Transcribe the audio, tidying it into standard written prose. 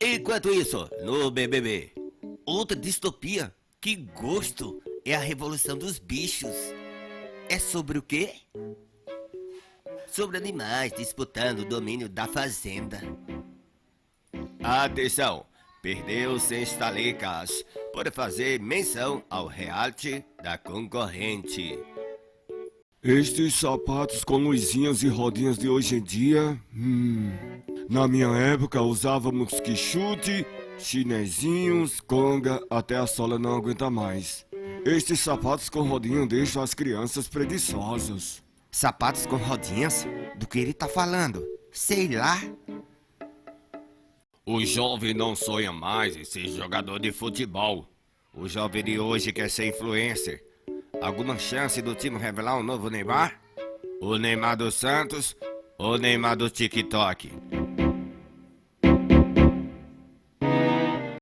Enquanto isso, no BBB, outra distopia. Que gosto! É a Revolução dos Bichos. É sobre o quê? Sobre animais disputando o domínio da fazenda. Atenção! Perdeu sem estalecas. Pode fazer menção ao reality da concorrente. Estes sapatos com luzinhas e rodinhas de hoje em dia, na minha época usávamos quichute, chinesinhos, conga, até a sola não aguenta mais. Estes sapatos com rodinha deixam as crianças preguiçosas. Sapatos com rodinhas? Do que ele tá falando? Sei lá. O jovem não sonha mais em ser jogador de futebol. O jovem de hoje quer ser influencer. Alguma chance do time revelar um novo Neymar? O Neymar do Santos ou o Neymar do TikTok?